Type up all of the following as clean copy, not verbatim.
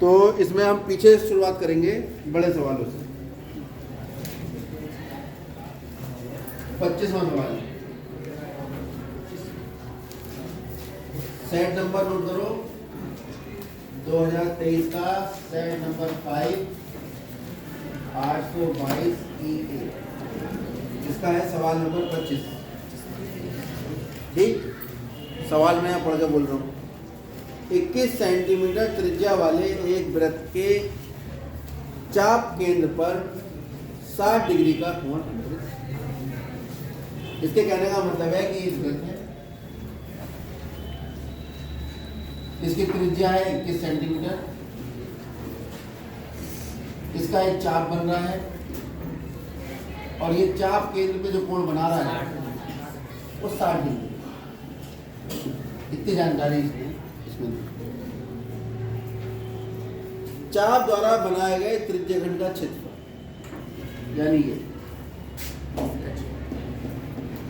तो इसमें हम पीछे शुरुआत करेंगे बड़े सवालों से। 25वां सवाल, सेट नंबर नोट करो, 2023 का सेट नंबर 5 822 EA, इसका है सवाल नंबर 25। ठीक, सवाल मैं पढ़ के बोल रहा हूँ। 21 सेंटीमीटर त्रिज्या वाले एक वृत्त के चाप केंद्र पर 60 डिग्री का कोण। इसके कहने का मतलब है कि इस वृत्त है, इसकी त्रिज्या है 21 सेंटीमीटर, इसका एक चाप बन रहा है और ये चाप केंद्र पे जो कोण बना रहा है वो 60 डिग्री। इतनी जानकारी इसमें। चाप द्वारा बनाए गए त्रिज्यखंड का क्षेत्रफल, यानी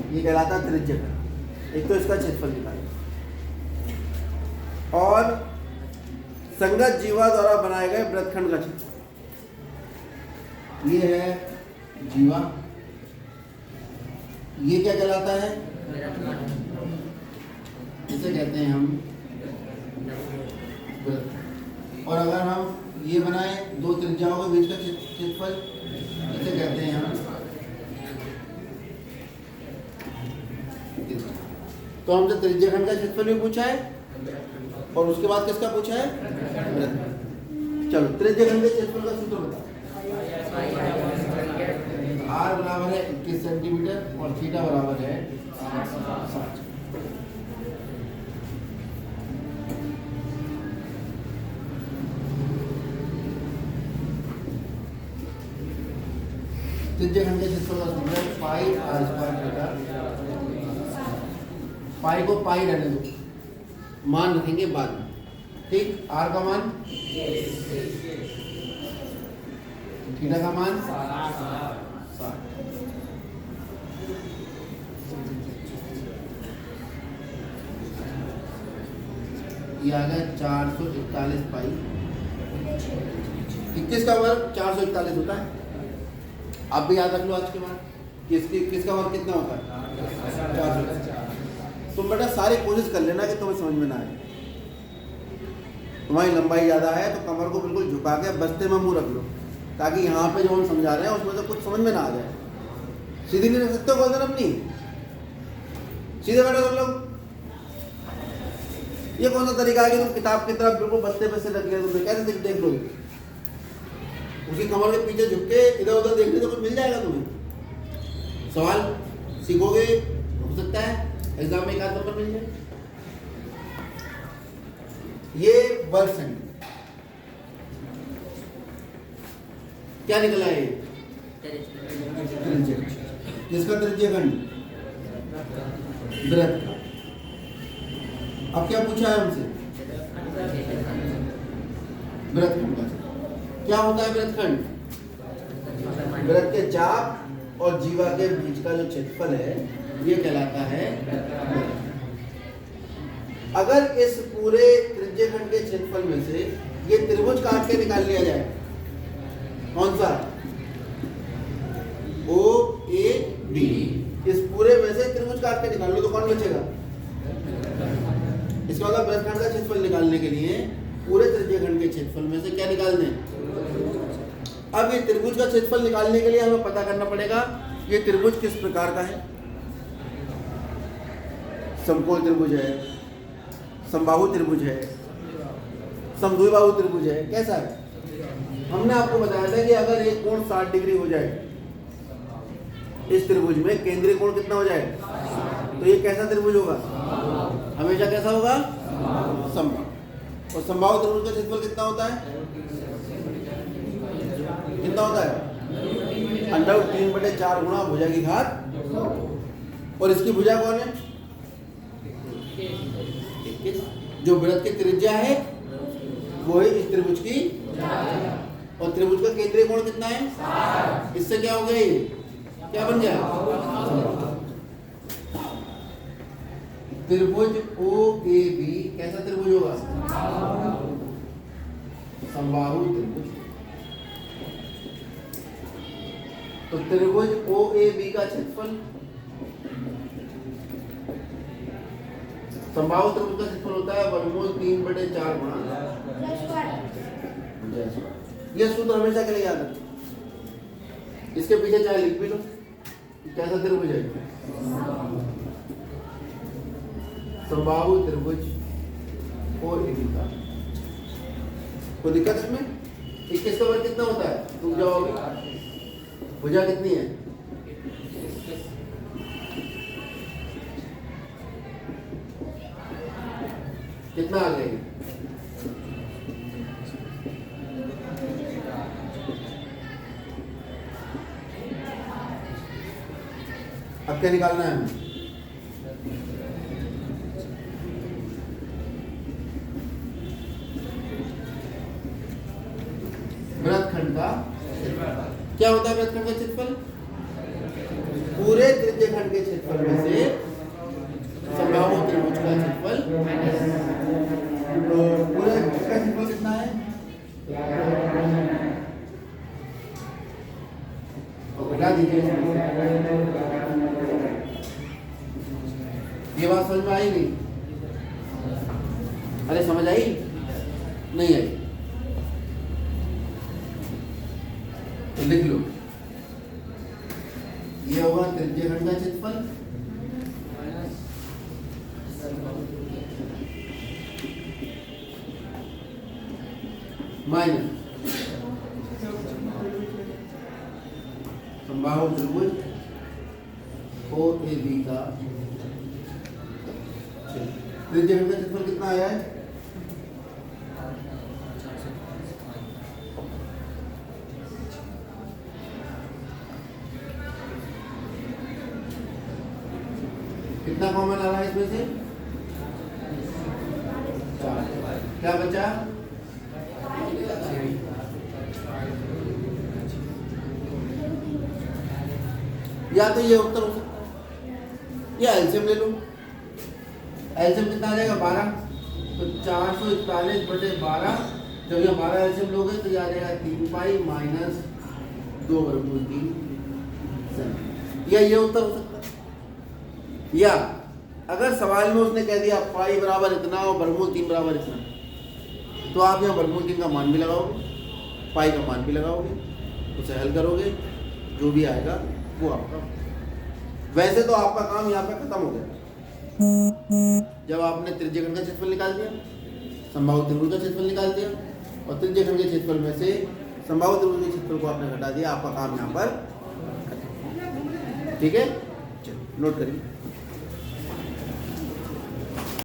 ये कहलाता त्रिज्यखंड। एक तो इसका क्षेत्रफल निकालें और संगत जीवा द्वारा बनाए गए वृत्तखंड का क्षेत्रफल। ये है जीवा, ये क्या कहलाता है? इसे कहते हैं हम वृत्त। और अगर हम ये बनाए दो त्रिज्याओं के बीच का क्षेत्रफल, इसे कहते हैं हम। तो हमसे त्रिज्यखंड का क्षेत्रफल भी पूछा है और उसके बाद किसका पूछा है? वृत्त। चलो, त्रिज्यखंड के क्षेत्रफल का सूत्र बताओ। R बराबर है 21 सेंटीमीटर और थीटा बराबर है 60। त्रिज्यखंड के क्षेत्रफल का सूत्र है पाई r स्क्वायर थीटा। पाई को पाई रहने दो, मान रखेंगे बाद में। ठीक, r का मान, थीटा का मान 60। ये आ गया 441 पाई। 21 का वर्ग 441 होता है। आप भी याद रख लो आज के बाद किसका वर्ग कितना होता है? 441। तुम बेटा सारी कोशिश कर लेना कि तुम्हें समझ में ना आए। तुम्हारी लंबाई ज़्यादा है तो कमर को बिल्कुल झुका के बस्ते में मुंह रख लो, ताकि यहाँ पे जो हम समझा रहे हैं उसमें तो कुछ समझ में ना आ जाए। सीधी नहीं रख सकते हो गर्दन अपनी, सीधे बैठो तुम लोग। ये कौन सा तरीका है कि तुम किताब की तरफ बिल्कुल बस्ते पे से रख ले? तुम कैसे देख लो? उसकी कमर के पीछे झुक के इधर उधर देखने तो कुछ मिल जाएगा तुम्हें। सवाल सीखोगे, हो सकता है एग्जाम में एक आध नंबर मिल जाए। ये वर्ग सेंटीमीटर क्या निकला है? किसका त्रिज्यखंड? वृत्त का। अब क्या पूछा है हमसे? वृत्तखंड का। क्या होता है वृत्तखंड? वृत्त के चाप और जीवा के बीच का जो क्षेत्रफल है ये कहलाता है। अगर इस पूरे त्रिज्यखंड के क्षेत्रफल में से ये त्रिभुज काट के निकाल लिया जाए, कौन सा? OAB। इस पूरे में से त्रिभुज काट के निकाल लो तो कौन बचेगा? इसका मतलब वृत्तखंड का क्षेत्रफल निकालने के लिए पूरे त्रिज्यखंड के क्षेत्रफल में से क्या निकाल दें? अब ये त्रिभुज का क्षेत्रफल निकालने के लिए हमें पता करना पड़ेगा ये त्रिभुज किस प्रकार का है। समकोण त्रिभुज है, समबाहु त्रिभुज है, समद्विबाहु त्रिभुज है, कैसा है? हमने आपको बताया था कि अगर एक कोण 60 डिग्री हो जाए इस त्रिभुज में, केंद्रीय कोण कितना हो जाए, तो ये कैसा त्रिभुज होगा? हमेशा कैसा होगा? समबाहु। और समबाहु त्रिभुज का क्षेत्रफल कितना होता है? कितना होता है? √3/4 गुणा भुजा की घात। और इसकी भुजा कौन है? 21। जो वृत्त की त्रिज्या है वो है इस त्रिभुज की, और त्रिभुज का केंद्रीय कोण कितना है? इससे क्या हो गया? ये क्या बन गया? त्रिभुज OAB कैसा त्रिभुज होगा? समबाहु त्रिभुज। तो त्रिभुज ओ ए बी का क्षेत्रफल, समबाहु त्रिभुज का क्षेत्रफल होता है वर्गमूल 3/4 गुणा भुजा स्क्वायर। यह सूत्र हमेशा के लिए याद रखें, इसके पीछे चाहे लिख भी लो कैसा त्रिभुज है, समबाहु त्रिभुज ओ ए बी का। कोई दिक्कत इसमें? 21 का वर्ग कितना होता है तुम जाओगे, भुजा कितनी है, कितना आ जाएगी, अब क्या निकालना है हमें, वृत्तखंड का क्या होता है, वृत्तखंड का क्षेत्रफल पूरे त्रिज्यखंड के क्षेत्रफल में से समबाहु त्रिभुज का क्षेत्रफल, तो पूरे का क्षेत्रफल कितना है, और घटा दीजिए। ये बात समझ में आई नहीं? अरे समझ आई नहीं आई तो लिख लो, ये होगा त्रिज्यखंड का क्षेत्रफल माइनस समबाहु त्रिभुज ओ ए बी का त्रिज्यखंड का क्षेत्रफल कितना आया है, कितना कॉमन आ रहा है इसमें से, 4, क्या बचा, या तो ये उत्तर हो सकता है या एलसीएम ले लो, एलसीएम कितना आ जाएगा 12, तो 441/12, जब ये 12 एलसीएम लोगे तो ये आ जाएगा 3 पाई माइनस 2 वर्गमूल 3, या ये उत्तर हो सकता है। या अगर सवाल में उसने कह दिया पाई बराबर इतना और वर्गमूल 3 बराबर इतना, तो आप यहाँ वर्गमूल 3 का मान भी लगाओगे, पाई का मान भी लगाओगे, उसे हल करोगे, जो भी आएगा वो आपका। वैसे तो आपका काम यहाँ पे खत्म हो गया जब आपने त्रिज्यखंड का क्षेत्रफल निकाल दिया, समबाहु त्रिभुज का क्षेत्रफल निकाल दिया और त्रिज्यखंड के क्षेत्रफल में से समबाहु त्रिभुज के क्षेत्रफल को आपने घटा दिया, आपका काम यहाँ पर। ठीक है, नोट करिए।